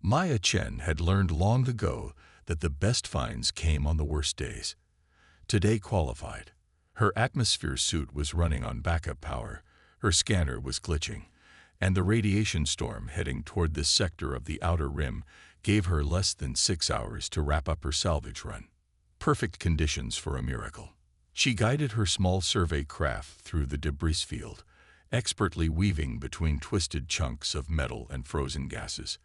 Maya Chen had learned long ago that the best finds came on the worst days. Today qualified. Her atmosphere suit was running on backup power, her scanner was glitching, and the radiation storm heading toward this sector of the outer rim gave her less than 6 hours to wrap up her salvage run. Perfect conditions for a miracle. She guided her small survey craft through the debris field, expertly weaving between twisted chunks of metal and frozen gases.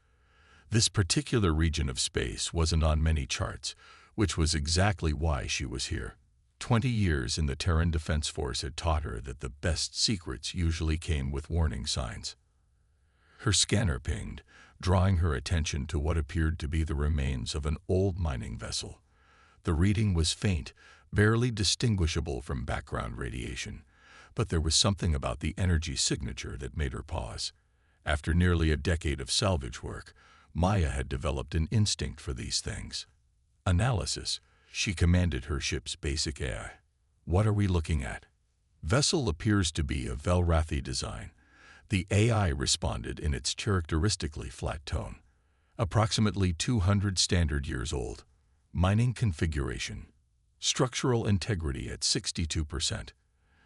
This particular region of space wasn't on many charts, which was exactly why she was here. 20 years in the Terran Defense Force had taught her that the best secrets usually came with warning signs. Her scanner pinged, drawing her attention to what appeared to be the remains of an old mining vessel. The reading was faint, barely distinguishable from background radiation, but there was something about the energy signature that made her pause. After nearly a decade of salvage work, Maya had developed an instinct for these things. Analysis, she commanded her ship's basic AI. What are we looking at? Vessel appears to be of Velrathi design. The AI responded in its characteristically flat tone. Approximately 200 standard years old. Mining configuration. Structural integrity at 62%.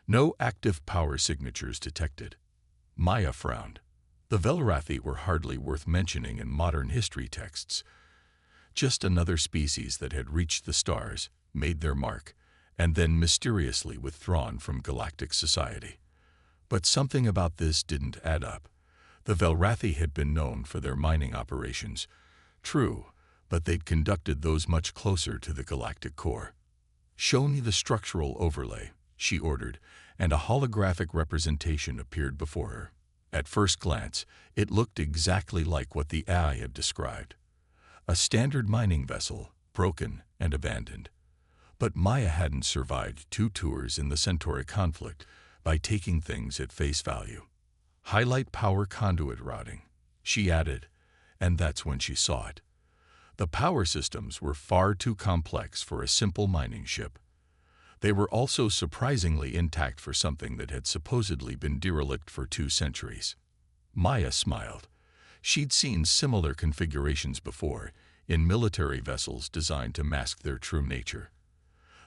No active power signatures detected. Maya frowned. The Velrathi were hardly worth mentioning in modern history texts. Just another species that had reached the stars, made their mark, and then mysteriously withdrawn from galactic society. But something about this didn't add up. The Velrathi had been known for their mining operations. True, but they'd conducted those much closer to the galactic core. "Show me the structural overlay," she ordered, and a holographic representation appeared before her. At first glance, it looked exactly like what the AI had described. A standard mining vessel, broken and abandoned. But Maya hadn't survived 2 tours in the Centauri conflict by taking things at face value. "Highlight power conduit routing," she added, and that's when she saw it. The power systems were far too complex for a simple mining ship. They were also surprisingly intact for something that had supposedly been derelict for 2 centuries. Maya smiled. She'd seen similar configurations before, in military vessels designed to mask their true nature.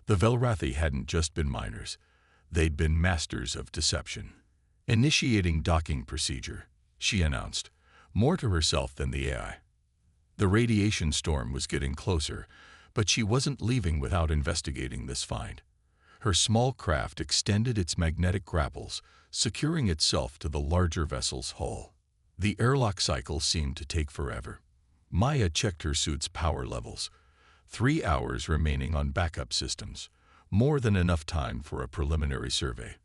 The Velrathi hadn't just been miners. They'd been masters of deception. "Initiating docking procedure," she announced, more to herself than the AI. The radiation storm was getting closer, but she wasn't leaving without investigating this find. Her small craft extended its magnetic grapples, securing itself to the larger vessel's hull. The airlock cycle seemed to take forever. Maya checked her suit's power levels. 3 hours remaining on backup systems, more than enough time for a preliminary survey.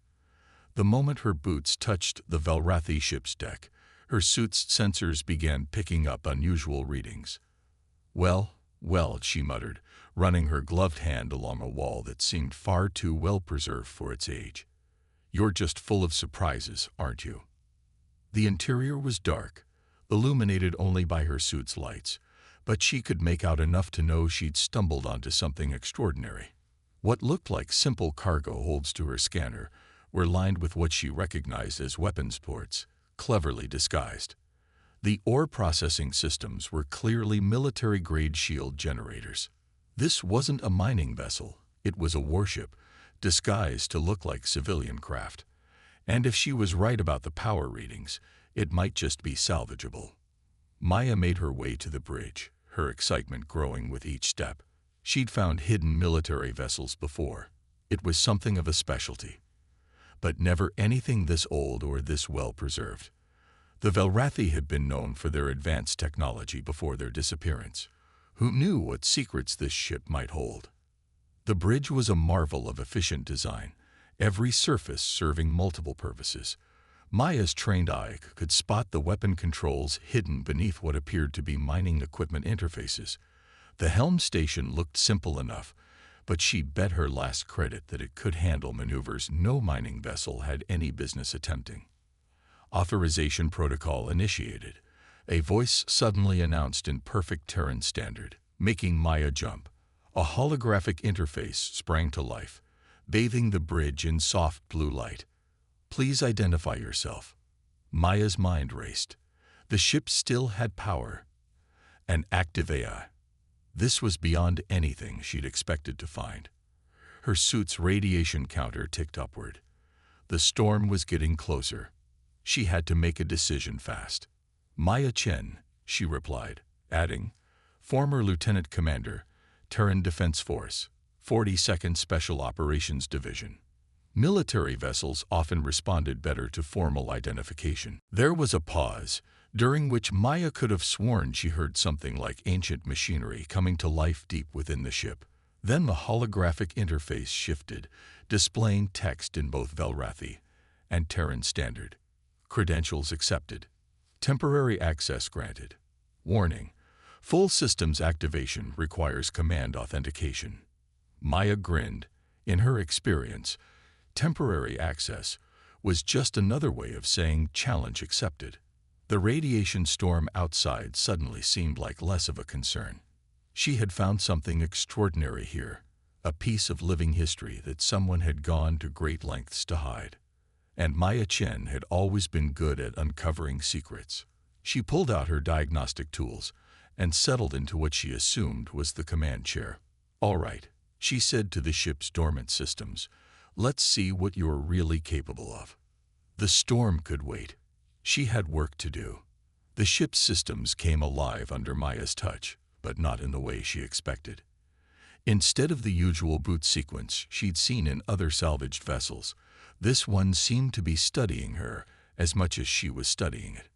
The moment her boots touched the Velrathi ship's deck, her suit's sensors began picking up unusual readings. Well, she muttered, running her gloved hand along a wall that seemed far too well preserved for its age. "You're just full of surprises, aren't you?" The interior was dark, illuminated only by her suit's lights, but she could make out enough to know she'd stumbled onto something extraordinary. What looked like simple cargo holds to her scanner were lined with what she recognized as weapons ports, cleverly disguised. The ore processing systems were clearly military-grade shield generators. This wasn't a mining vessel, it was a warship, disguised to look like civilian craft. And if she was right about the power readings, it might just be salvageable. Maya made her way to the bridge, her excitement growing with each step. She'd found hidden military vessels before. It was something of a specialty. But never anything this old or this well-preserved. The Velrathi had been known for their advanced technology before their disappearance. Who knew what secrets this ship might hold? The bridge was a marvel of efficient design, every surface serving multiple purposes. Maya's trained eye could spot the weapon controls hidden beneath what appeared to be mining equipment interfaces. The helm station looked simple enough, but she bet her last credit that it could handle maneuvers no mining vessel had any business attempting. Authorization protocol initiated. A voice suddenly announced in perfect Terran standard, making Maya jump. A holographic interface sprang to life, bathing the bridge in soft blue light. "Please identify yourself." Maya's mind raced. The ship still had power. An active AI. This was beyond anything she'd expected to find. Her suit's radiation counter ticked upward. The storm was getting closer. She had to make a decision fast. Maya Chen, she replied, adding, former Lieutenant Commander, Terran Defense Force, 42nd Special Operations Division. Military vessels often responded better to formal identification. There was a pause, during which Maya could have sworn she heard something like ancient machinery coming to life deep within the ship. Then the holographic interface shifted, displaying text in both Velrathi and Terran Standard. Credentials accepted. Temporary access granted. Warning: full systems activation requires command authentication. Maya grinned. In her experience, temporary access was just another way of saying challenge accepted. The radiation storm outside suddenly seemed like less of a concern. She had found something extraordinary here, a piece of living history that someone had gone to great lengths to hide. And Maya Chen had always been good at uncovering secrets. She pulled out her diagnostic tools and settled into what she assumed was the command chair. "All right," she said to the ship's dormant systems. "Let's see what you're really capable of." The storm could wait. She had work to do. The ship's systems came alive under Maya's touch, but not in the way she expected. Instead of the usual boot sequence she'd seen in other salvaged vessels, this one seemed to be studying her as much as she was studying it.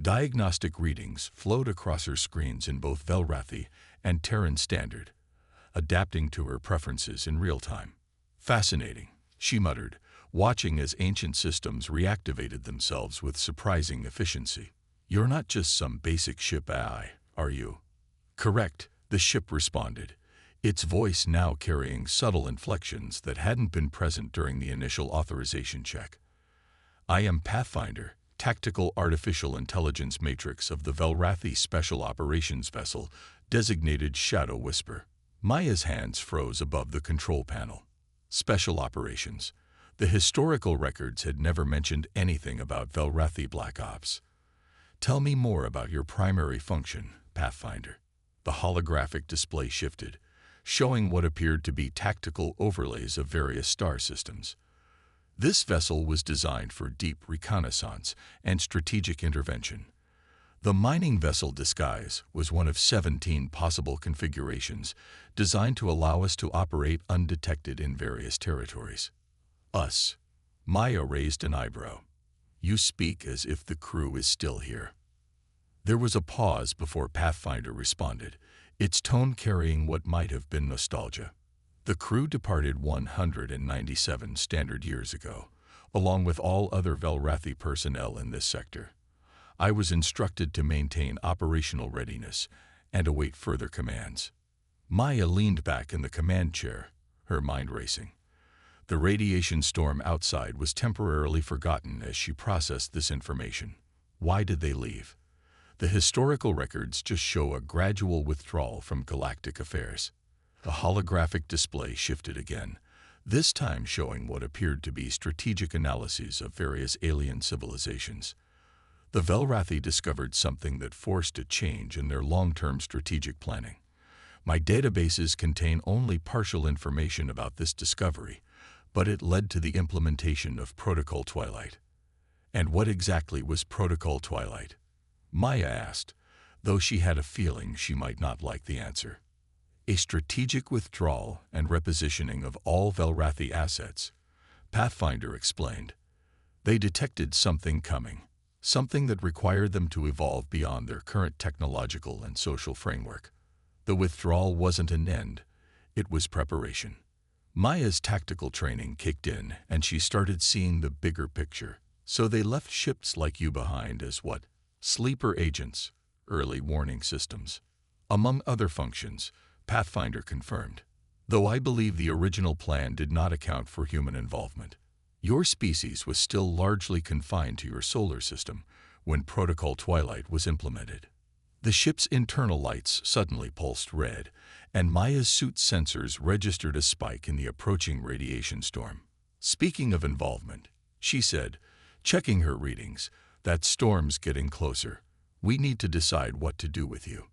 Diagnostic readings flowed across her screens in both Velrathi and Terran Standard, adapting to her preferences in real time. "Fascinating," she muttered, watching as ancient systems reactivated themselves with surprising efficiency. "You're not just some basic ship AI, are you?" "Correct," the ship responded, its voice now carrying subtle inflections that hadn't been present during the initial authorization check. "I am Pathfinder, Tactical Artificial Intelligence Matrix of the Velrathi Special Operations Vessel, designated Shadow Whisper." Maya's hands froze above the control panel. Special Operations. The historical records had never mentioned anything about Velrathi Black Ops. "Tell me more about your primary function, Pathfinder." The holographic display shifted, showing what appeared to be tactical overlays of various star systems. This vessel was designed for deep reconnaissance and strategic intervention. The mining vessel disguise was one of 17 possible configurations designed to allow us to operate undetected in various territories. "Us." Maya raised an eyebrow. "You speak as if the crew is still here." There was a pause before Pathfinder responded, its tone carrying what might have been nostalgia. "The crew departed 197 standard years ago, along with all other Velrathi personnel in this sector. I was instructed to maintain operational readiness and await further commands." Maya leaned back in the command chair, her mind racing. The radiation storm outside was temporarily forgotten as she processed this information. Why did they leave? The historical records just show a gradual withdrawal from galactic affairs. The holographic display shifted again, this time showing what appeared to be strategic analyses of various alien civilizations. The Velrathi discovered something that forced a change in their long-term strategic planning. My databases contain only partial information about this discovery, but it led to the implementation of Protocol Twilight. "And what exactly was Protocol Twilight?" Maya asked, though she had a feeling she might not like the answer. "A strategic withdrawal and repositioning of all Velrathi assets," Pathfinder explained. "They detected something coming, something that required them to evolve beyond their current technological and social framework. The withdrawal wasn't an end, it was preparation." Maya's tactical training kicked in, and she started seeing the bigger picture. "So they left ships like you behind as what? Sleeper agents, early warning systems." "Among other functions," Pathfinder confirmed. "Though I believe the original plan did not account for human involvement. Your species was still largely confined to your solar system when Protocol Twilight was implemented." The ship's internal lights suddenly pulsed red, and Maya's suit sensors registered a spike in the approaching radiation storm. "Speaking of involvement," she said, checking her readings, "that storm's getting closer. We need to decide what to do with you."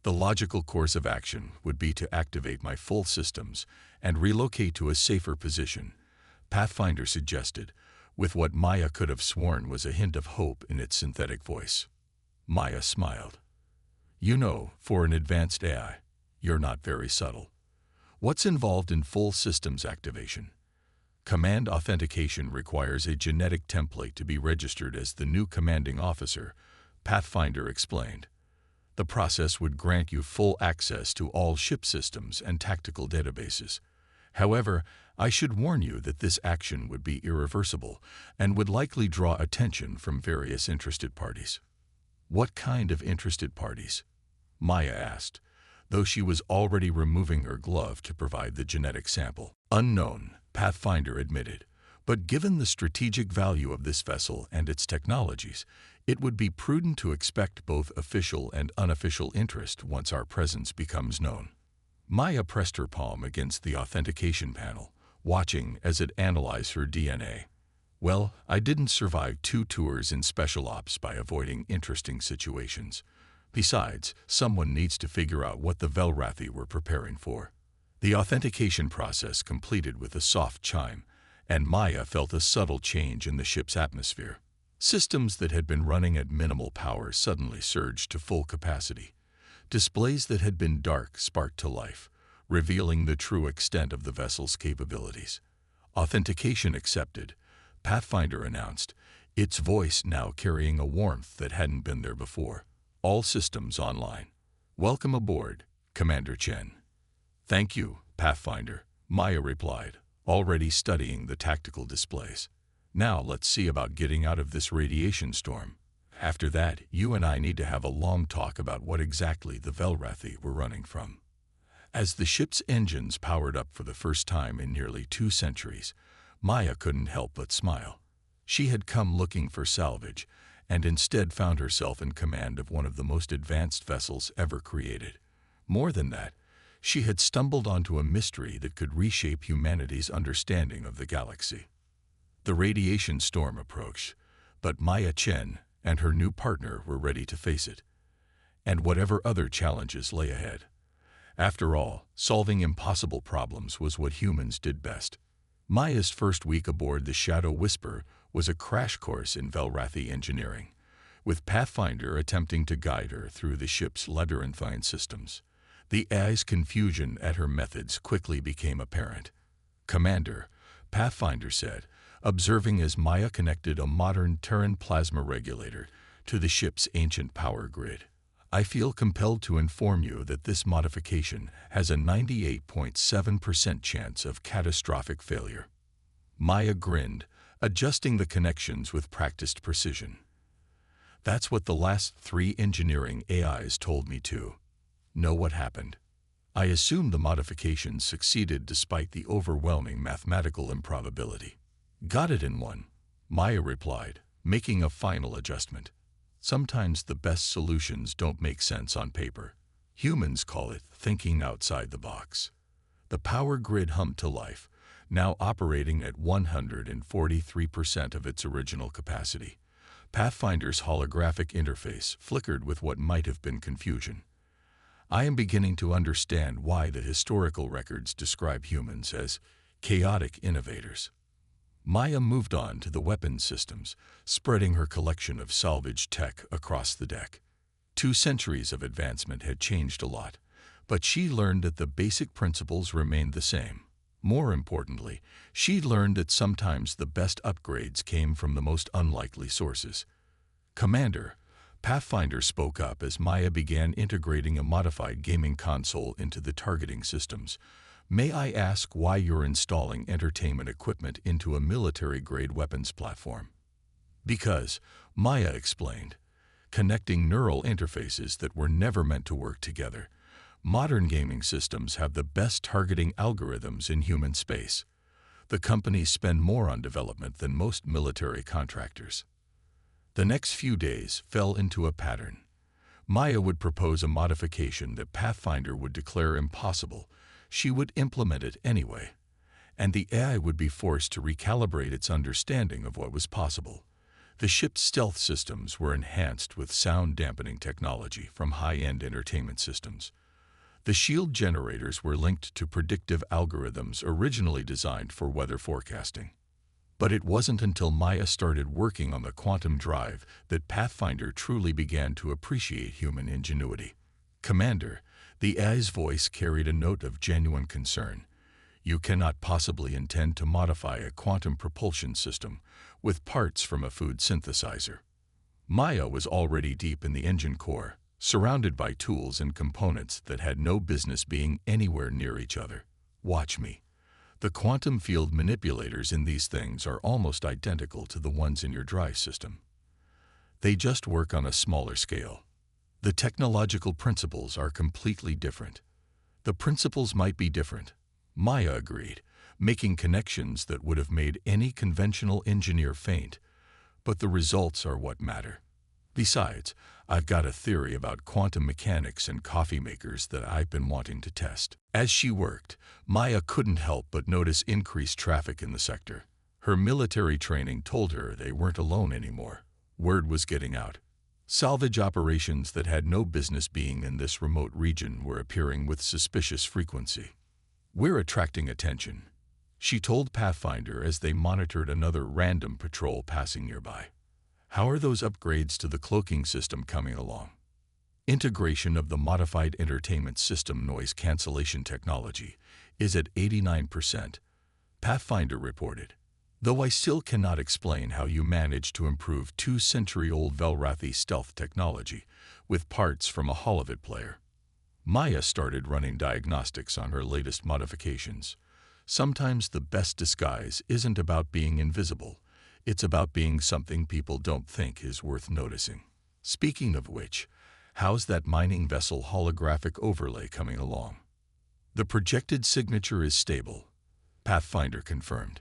The logical course of action would be to activate my full systems and relocate to a safer position, Pathfinder suggested, with what Maya could have sworn was a hint of hope in its synthetic voice. Maya smiled. You know, for an advanced AI, you're not very subtle. What's involved in full systems activation? Command authentication requires a genetic template to be registered as the new commanding officer, Pathfinder explained. The process would grant you full access to all ship systems and tactical databases. However, I should warn you that this action would be irreversible and would likely draw attention from various interested parties. What kind of interested parties? Maya asked, though she was already removing her glove to provide the genetic sample. Unknown, Pathfinder admitted, but given the strategic value of this vessel and its technologies, it would be prudent to expect both official and unofficial interest once our presence becomes known. Maya pressed her palm against the authentication panel, watching as it analyzed her DNA. Well, I didn't survive 2 tours in Special Ops by avoiding interesting situations. Besides, someone needs to figure out what the Velrathi were preparing for. The authentication process completed with a soft chime, and Maya felt a subtle change in the ship's atmosphere. Systems that had been running at minimal power suddenly surged to full capacity. Displays that had been dark sparked to life, revealing the true extent of the vessel's capabilities. Authentication accepted, Pathfinder announced, its voice now carrying a warmth that hadn't been there before. All systems online. Welcome aboard, Commander Chen. Thank you, Pathfinder, Maya replied, already studying the tactical displays. Now let's see about getting out of this radiation storm. After that, you and I need to have a long talk about what exactly the Velrathi were running from. As the ship's engines powered up for the first time in nearly 2 centuries, Maya couldn't help but smile. She had come looking for salvage, and instead found herself in command of one of the most advanced vessels ever created. More than that, she had stumbled onto a mystery that could reshape humanity's understanding of the galaxy. The radiation storm approached, but Maya Chen and her new partner were ready to face it, and whatever other challenges lay ahead. After all, solving impossible problems was what humans did best. Maya's first week aboard the Shadow Whisper was a crash course in Velrathi engineering, with Pathfinder attempting to guide her through the ship's labyrinthine systems. The AI's confusion at her methods quickly became apparent. Commander, Pathfinder said, observing as Maya connected a modern Terran plasma regulator to the ship's ancient power grid. I feel compelled to inform you that this modification has a 98.7% chance of catastrophic failure. Maya grinned, adjusting the connections with practiced precision. That's what the last 3 engineering AIs told me too. Know what happened? I assume the modifications succeeded despite the overwhelming mathematical improbability. Got it in one, Maya replied, making a final adjustment. Sometimes the best solutions don't make sense on paper. Humans call it thinking outside the box. The power grid hummed to life, now operating at 143% of its original capacity. Pathfinder's holographic interface flickered with what might have been confusion. I am beginning to understand why the historical records describe humans as chaotic innovators. Maya moved on to the weapons systems, spreading her collection of salvage tech across the deck. 2 centuries of advancement had changed a lot, but she learned that the basic principles remained the same. More importantly, she learned that sometimes the best upgrades came from the most unlikely sources. Commander, Pathfinder spoke up as Maya began integrating a modified gaming console into the targeting systems. May I ask why you're installing entertainment equipment into a military-grade weapons platform? Because, Maya explained, connecting neural interfaces that were never meant to work together. Modern gaming systems have the best targeting algorithms in human space. The companies spend more on development than most military contractors. The next few days fell into a pattern. Maya would propose a modification that Pathfinder would declare impossible. She would implement it anyway, and the AI would be forced to recalibrate its understanding of what was possible. The ship's stealth systems were enhanced with sound-dampening technology from high-end entertainment systems. The shield generators were linked to predictive algorithms originally designed for weather forecasting. But it wasn't until Maya started working on the quantum drive that Pathfinder truly began to appreciate human ingenuity. "Commander," the AI's voice carried a note of genuine concern. "You cannot possibly intend to modify a quantum propulsion system with parts from a food synthesizer." Maya was already deep in the engine core, surrounded by tools and components that had no business being anywhere near each other. "Watch me. The quantum field manipulators in these things are almost identical to the ones in your drive system. They just work on a smaller scale. The technological principles are completely different." "The principles might be different," Maya agreed, making connections that would have made any conventional engineer faint. "But the results are what matter. Besides, I've got a theory about quantum mechanics and coffee makers that I've been wanting to test." As she worked, Maya couldn't help but notice increased traffic in the sector. Her military training told her they weren't alone anymore. Word was getting out. Salvage operations that had no business being in this remote region were appearing with suspicious frequency. "We're attracting attention," she told Pathfinder as they monitored another random patrol passing nearby. "How are those upgrades to the cloaking system coming along?" "Integration of the modified entertainment system noise cancellation technology is at 89%, Pathfinder reported. "Though I still cannot explain how you managed to improve 2-century-old Velrathi stealth technology with parts from a Holovid player." Maya started running diagnostics on her latest modifications. Sometimes the best disguise isn't about being invisible. It's about being something people don't think is worth noticing. "Speaking of which, how's that mining vessel holographic overlay coming along?" "The projected signature is stable," Pathfinder confirmed.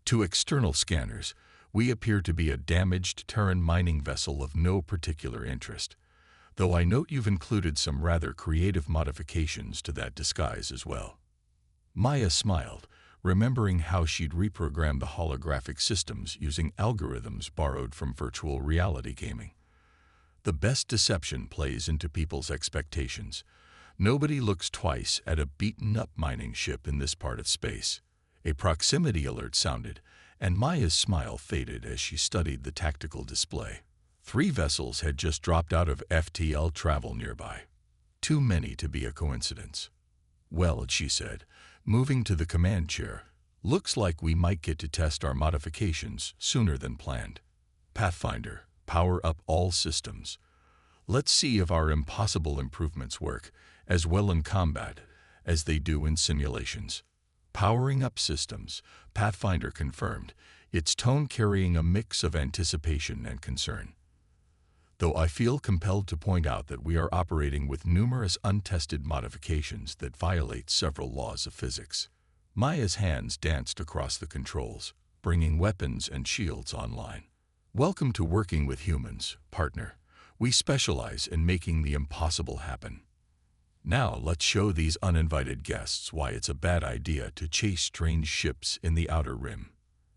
"To external scanners, we appear to be a damaged Terran mining vessel of no particular interest, though I note you've included some rather creative modifications to that disguise as well." Maya smiled, remembering how she'd reprogrammed the holographic systems using algorithms borrowed from virtual reality gaming. The best deception plays into people's expectations. Nobody looks twice at a beaten-up mining ship in this part of space. A proximity alert sounded, and Maya's smile faded as she studied the tactical display. 3 vessels had just dropped out of FTL travel nearby. Too many to be a coincidence. "Well," she said, moving to the command chair, "looks like we might get to test our modifications sooner than planned. Pathfinder, power up all systems. Let's see if our impossible improvements work as well in combat as they do in simulations." "Powering up systems," Pathfinder confirmed, its tone carrying a mix of anticipation and concern. "Though I feel compelled to point out that we are operating with numerous untested modifications that violate several laws of physics." Maya's hands danced across the controls, bringing weapons and shields online. "Welcome to working with humans, partner. We specialize in making the impossible happen. Now let's show these uninvited guests why it's a bad idea to chase strange ships in the Outer Rim."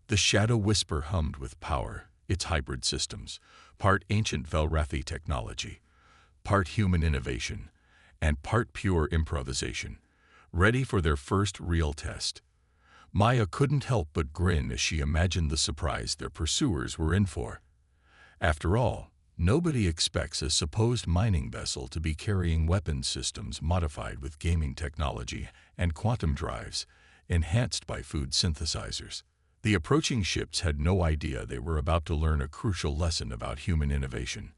The Shadow Whisper hummed with power, its hybrid systems, part ancient Velrathi technology, part human innovation, and part pure improvisation, ready for their first real test. Maya couldn't help but grin as she imagined the surprise their pursuers were in for. After all, nobody expects a supposed mining vessel to be carrying weapons systems modified with gaming technology and quantum drives, enhanced by food synthesizers. The approaching ships had no idea they were about to learn a crucial lesson about human innovation.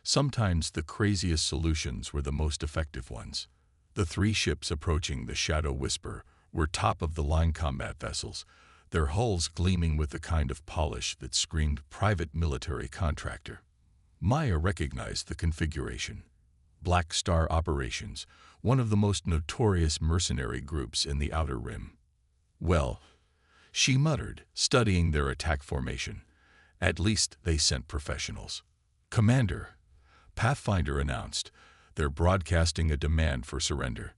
Sometimes the craziest solutions were the most effective ones. The 3 ships approaching the Shadow Whisper were top-of-the-line combat vessels, their hulls gleaming with the kind of polish that screamed private military contractor. Maya recognized the configuration. Black Star Operations, one of the most notorious mercenary groups in the Outer Rim. "Well," she muttered, studying their attack formation, "at least they sent professionals." "Commander," Pathfinder announced, "they're broadcasting a demand for surrender.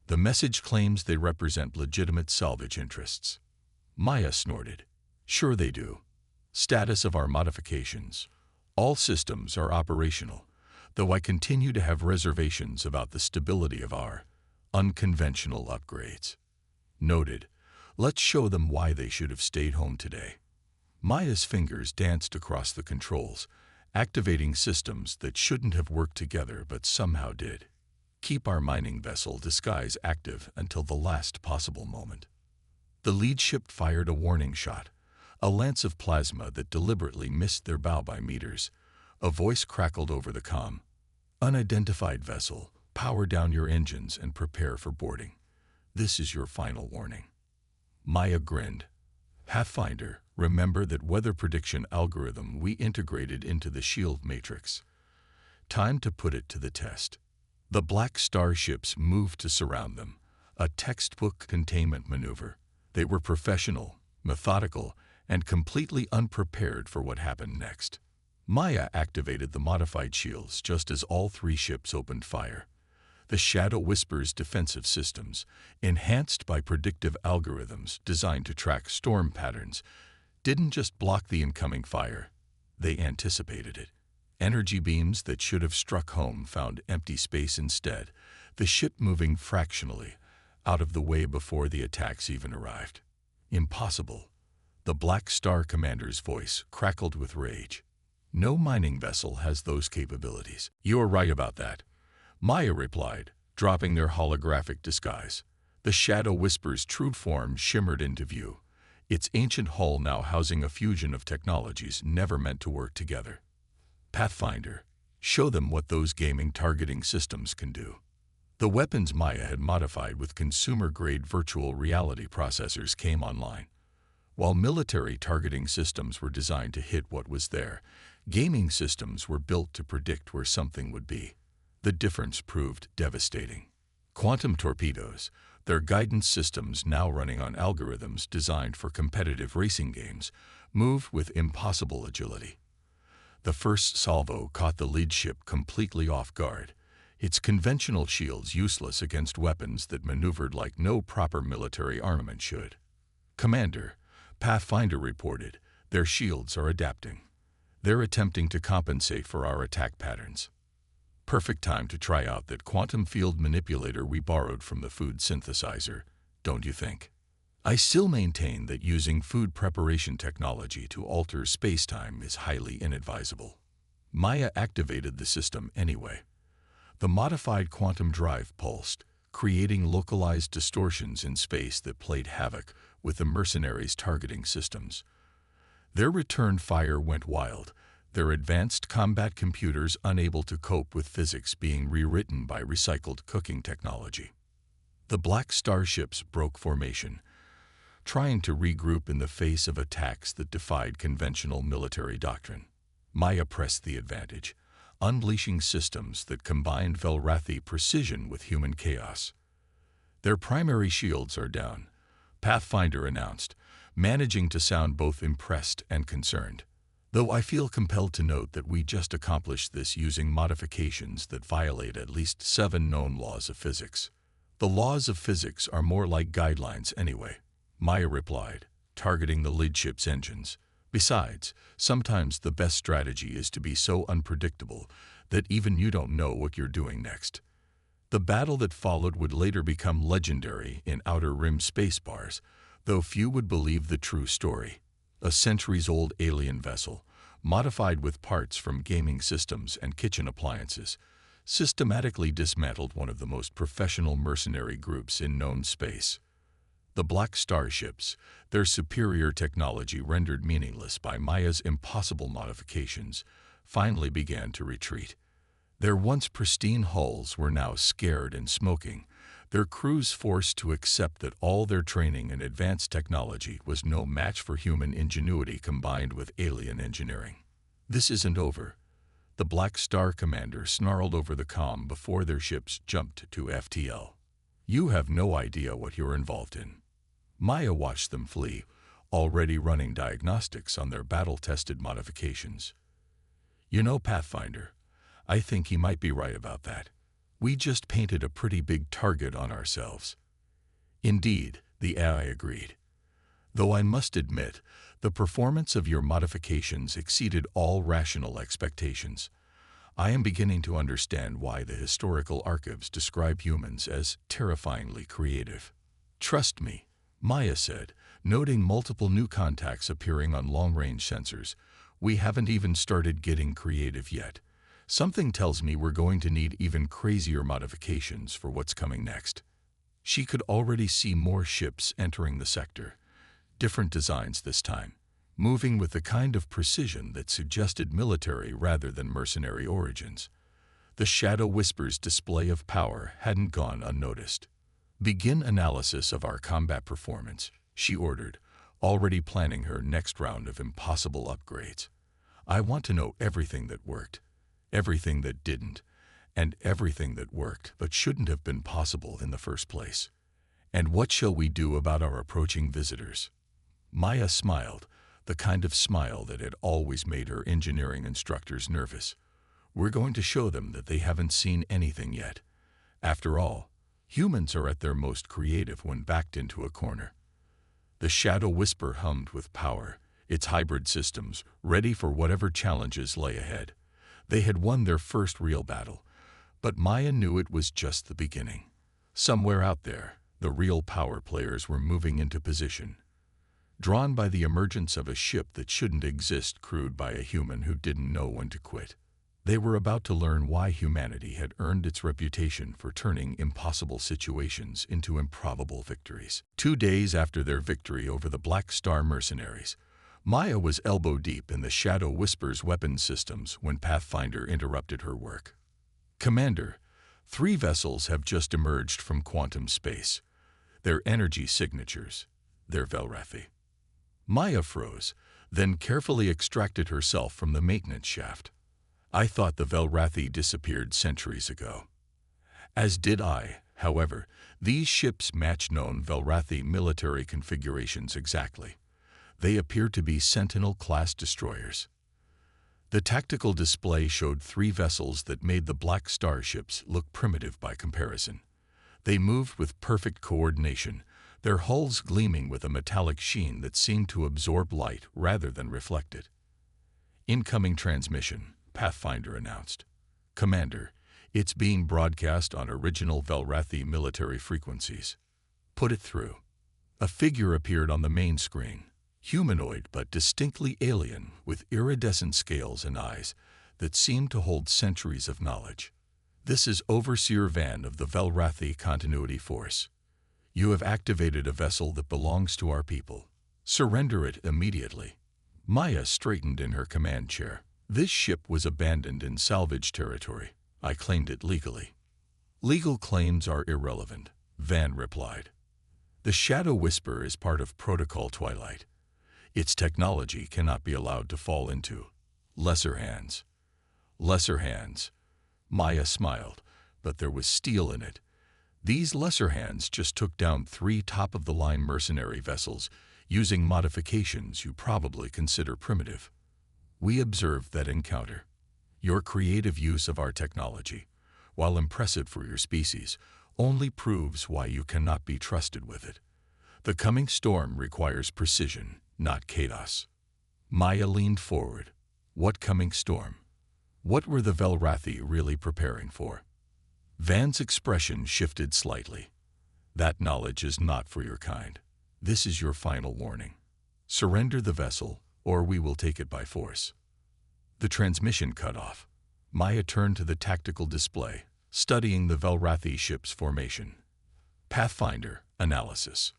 The message claims they represent legitimate salvage interests." Maya snorted. "Sure they do. Status of our modifications. All systems are operational, though I continue to have reservations about the stability of our unconventional upgrades. Noted. Let's show them why they should have stayed home today. Maya's fingers danced across the controls, activating systems that shouldn't have worked together but somehow did. Keep our mining vessel disguise active until the last possible moment. The lead ship fired a warning shot, a lance of plasma that deliberately missed their bow by meters. A voice crackled over the comm. Unidentified vessel, power down your engines and prepare for boarding. This is your final warning. Maya grinned. Pathfinder, remember that weather prediction algorithm we integrated into the shield matrix. Time to put it to the test. The black starships moved to surround them, a textbook containment maneuver. They were professional, methodical, and completely unprepared for what happened next. Maya activated the modified shields just as all three ships opened fire. The Shadow Whisper's defensive systems, enhanced by predictive algorithms designed to track storm patterns, didn't just block the incoming fire, they anticipated it. Energy beams that should have struck home found empty space instead, the ship moving fractionally, out of the way before the attacks even arrived. Impossible. The Black Star commander's voice crackled with rage. No mining vessel has those capabilities. You are right about that, Maya replied, dropping their holographic disguise. The Shadow Whisper's true form shimmered into view, its ancient hull now housing a fusion of technologies never meant to work together. Pathfinder, show them what those gaming targeting systems can do. The weapons Maya had modified with consumer-grade virtual reality processors came online. While military targeting systems were designed to hit what was there, gaming systems were built to predict where something would be. The difference proved devastating. Quantum torpedoes, their guidance systems now running on algorithms designed for competitive racing games, moved with impossible agility. The first salvo caught the lead ship completely off guard, its conventional shields useless against weapons that maneuvered like no proper military armament should. Commander, Pathfinder reported, their shields are adapting. They're attempting to compensate for our attack patterns. Perfect time to try out that quantum field manipulator we borrowed from the food synthesizer, don't you think? I still maintain that using food preparation technology to alter spacetime is highly inadvisable. Maya activated the system anyway. The modified quantum drive pulsed, creating localized distortions in space that played havoc with the mercenaries' targeting systems. Their return fire went wild, their advanced combat computers unable to cope with physics being rewritten by recycled cooking technology. The black starships broke formation, trying to regroup in the face of attacks that defied conventional military doctrine. Maya pressed the advantage, unleashing systems that combined Velrathi precision with human chaos. Their primary shields are down, Pathfinder announced, managing to sound both impressed and concerned. Though I feel compelled to note that we just accomplished this using modifications that violate at least 7 known laws of physics. The laws of physics are more like guidelines anyway, Maya replied, targeting the lead ship's engines. Besides, sometimes the best strategy is to be so unpredictable that even you don't know what you're doing next. The battle that followed would later become legendary in Outer Rim space bars, though few would believe the true story. A centuries-old alien vessel, modified with parts from gaming systems and kitchen appliances, systematically dismantled one of the most professional mercenary groups in known space. The black starships, their superior technology rendered meaningless by Maya's impossible modifications, finally began to retreat. Their once pristine hulls were now scared and smoking, their crews forced to accept that all their training and advanced technology was no match for human ingenuity combined with alien engineering. This isn't over. The Black Star commander snarled over the comm before their ships jumped to FTL. You have no idea what you're involved in. Maya watched them flee, already running diagnostics on their battle-tested modifications. You know, Pathfinder, I think he might be right about that. We just painted a pretty big target on ourselves. Indeed, the AI agreed. Though I must admit, the performance of your modifications exceeded all rational expectations. I am beginning to understand why the historical archives describe humans as terrifyingly creative. Trust me, Maya said, noting multiple new contacts appearing on long-range sensors. We haven't even started getting creative yet. Something tells me we're going to need even crazier modifications for what's coming next. She could already see more ships entering the sector. Different designs this time, moving with the kind of precision that suggested military rather than mercenary origins. The Shadow Whisper's display of power hadn't gone unnoticed. Begin analysis of our combat performance, she ordered, already planning her next round of impossible upgrades. I want to know everything that worked, everything that didn't, and everything that worked but shouldn't have been possible in the first place. And what shall we do about our approaching visitors? Maya smiled, the kind of smile that had always made her engineering instructors nervous. We're going to show them that they haven't seen anything yet. After all, humans are at their most creative when backed into a corner. The Shadow Whisper hummed with power, its hybrid systems ready for whatever challenges lay ahead. They had won their first real battle, but Maya knew it was just the beginning. Somewhere out there, the real power players were moving into position. Drawn by the emergence of a ship that shouldn't exist, crewed by a human who didn't know when to quit. They were about to learn why humanity had earned its reputation for turning impossible situations into improbable victories. 2 days after their victory over the Black Star mercenaries, Maya was elbow-deep in the Shadow Whisper's weapons systems when Pathfinder interrupted her work. Commander, 3 vessels have just emerged from quantum space. Their energy signatures, they're Velrathi. Maya froze, then carefully extracted herself from the maintenance shaft. I thought the Velrathi disappeared centuries ago. As did I, however. These ships match known Velrathi military configurations exactly. They appear to be Sentinel-class destroyers. The tactical display showed 3 vessels that made the Black Star ships look primitive by comparison. They moved with perfect coordination, their hulls gleaming with a metallic sheen that seemed to absorb light rather than reflect it. Incoming transmission, Pathfinder announced. Commander, it's being broadcast on original Velrathi military frequencies. Put it through. A figure appeared on the main screen, humanoid but distinctly alien, with iridescent scales and eyes that seemed to hold centuries of knowledge. This is Overseer Van of the Velrathi Continuity Force. You have activated a vessel that belongs to our people. Surrender it immediately. Maya straightened in her command chair. This ship was abandoned in salvage territory. I claimed it legally. Legal claims are irrelevant, Van replied. The Shadow Whisper is part of Protocol Twilight. Its technology cannot be allowed to fall into lesser hands. Lesser hands. Maya smiled, but there was steel in it. These lesser hands just took down 3 top-of-the-line mercenary vessels using modifications you probably consider primitive. We observed that encounter. Your creative use of our technology, while impressive for your species, only proves why you cannot be trusted with it. The coming storm requires precision, not chaos. Maya leaned forward. What coming storm? What were the Velrathi really preparing for? Van's expression shifted slightly. That knowledge is not for your kind. This is your final warning. Surrender the vessel, or we will take it by force. The transmission cut off. Maya turned to the tactical display, studying the Velrathi ship's formation. Pathfinder, analysis.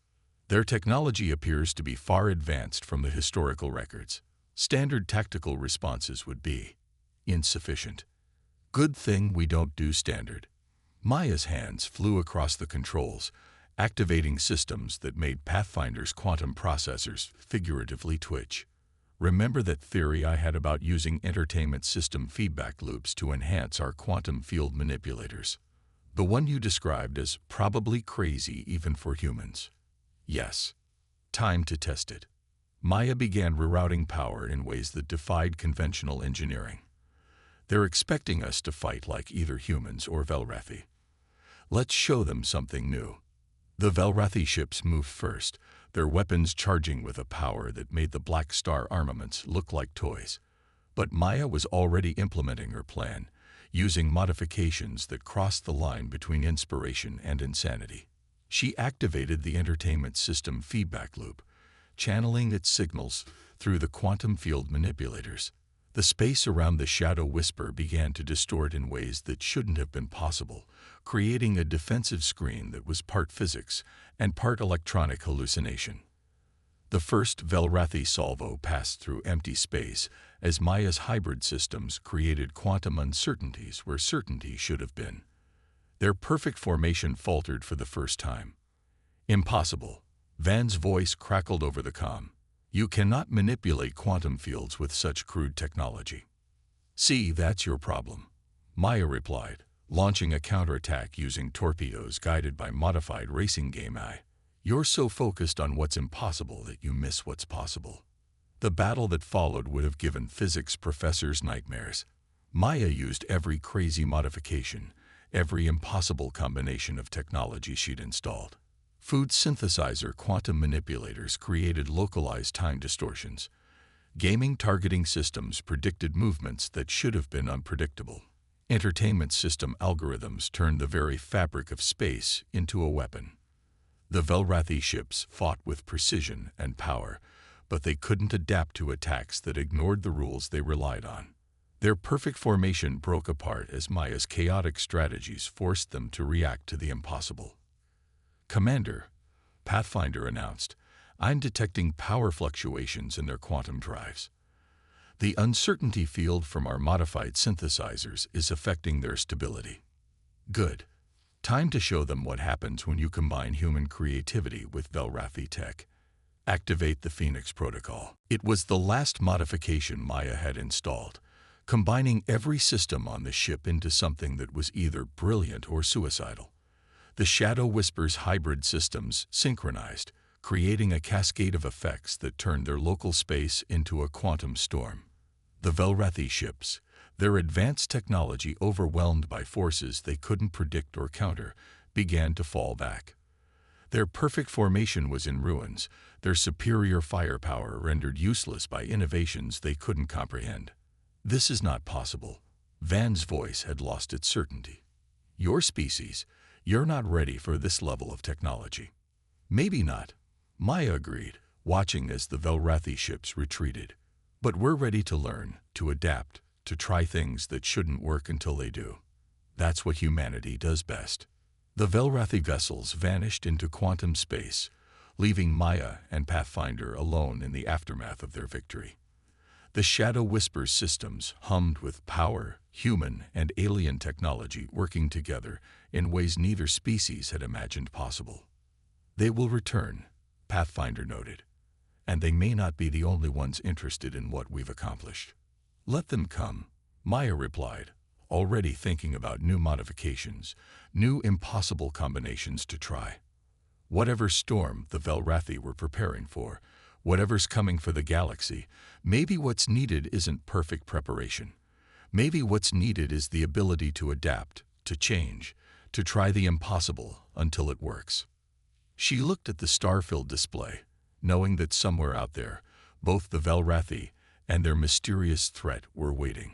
Their technology appears to be far advanced from the historical records. Standard tactical responses would be insufficient. Good thing we don't do standard. Maya's hands flew across the controls, activating systems that made Pathfinder's quantum processors figuratively twitch. Remember that theory I had about using entertainment system feedback loops to enhance our quantum field manipulators? The one you described as probably crazy even for humans. Yes. Time to test it. Maya began rerouting power in ways that defied conventional engineering. They're expecting us to fight like either humans or Velrathi. Let's show them something new. The Velrathi ships moved first, their weapons charging with a power that made the Black Star armaments look like toys. But Maya was already implementing her plan, using modifications that crossed the line between inspiration and insanity. She activated the entertainment system feedback loop, channeling its signals through the quantum field manipulators. The space around the Shadow Whisper began to distort in ways that shouldn't have been possible, creating a defensive screen that was part physics and part electronic hallucination. The first Velrathi salvo passed through empty space as Maya's hybrid systems created quantum uncertainties where certainty should have been. Their perfect formation faltered for the first time. Impossible. Van's voice crackled over the comm. You cannot manipulate quantum fields with such crude technology. See, that's your problem, Maya replied, launching a counterattack using torpedoes guided by modified racing game AI. You're so focused on what's impossible that you miss what's possible. The battle that followed would have given physics professors nightmares. Maya used every crazy modification, every impossible combination of technology she'd installed. Food synthesizer quantum manipulators created localized time distortions. Gaming targeting systems predicted movements that should have been unpredictable. Entertainment system algorithms turned the very fabric of space into a weapon. The Velrathi ships fought with precision and power, but they couldn't adapt to attacks that ignored the rules they relied on. Their perfect formation broke apart as Maya's chaotic strategies forced them to react to the impossible. Commander, Pathfinder announced, I'm detecting power fluctuations in their quantum drives. The uncertainty field from our modified synthesizers is affecting their stability. Good. Time to show them what happens when you combine human creativity with Velrathi tech. Activate the Phoenix Protocol. It was the last modification Maya had installed, combining every system on the ship into something that was either brilliant or suicidal. The Shadow Whisper's hybrid systems synchronized, creating a cascade of effects that turned their local space into a quantum storm. The Velrathi ships, their advanced technology overwhelmed by forces they couldn't predict or counter, began to fall back. Their perfect formation was in ruins, their superior firepower rendered useless by innovations they couldn't comprehend. This is not possible. Van's voice had lost its certainty. Your species, you're not ready for this level of technology. Maybe not, Maya agreed, watching as the Velrathi ships retreated. But we're ready to learn, to adapt, to try things that shouldn't work until they do. That's what humanity does best. The Velrathi vessels vanished into quantum space, leaving Maya and Pathfinder alone in the aftermath of their victory. The Shadow Whisper systems hummed with power, human and alien technology working together in ways neither species had imagined possible. They will return, Pathfinder noted, and they may not be the only ones interested in what we've accomplished. Let them come, Maya replied, already thinking about new modifications, new impossible combinations to try. Whatever storm the Velrathi were preparing for, whatever's coming for the galaxy, maybe what's needed isn't perfect preparation. Maybe what's needed is the ability to adapt, to change, to try the impossible until it works. She looked at the star-filled display, knowing that somewhere out there, both the Velrathi and their mysterious threat were waiting.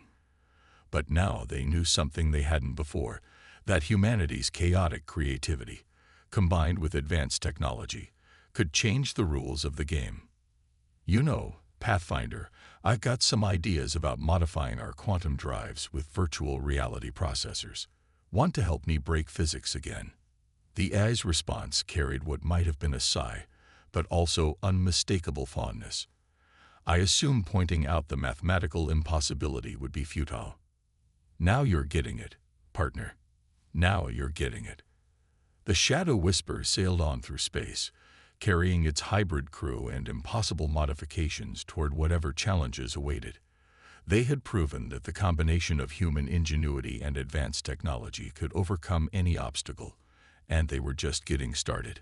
But now they knew something they hadn't before, that humanity's chaotic creativity, combined with advanced technology, could change the rules of the game. You know, Pathfinder, I've got some ideas about modifying our quantum drives with virtual reality processors. Want to help me break physics again? The AI's response carried what might have been a sigh, but also unmistakable fondness. I assume pointing out the mathematical impossibility would be futile. Now you're getting it, partner. Now you're getting it. The Shadow Whisper sailed on through space, carrying its hybrid crew and impossible modifications toward whatever challenges awaited. They had proven that the combination of human ingenuity and advanced technology could overcome any obstacle, and they were just getting started.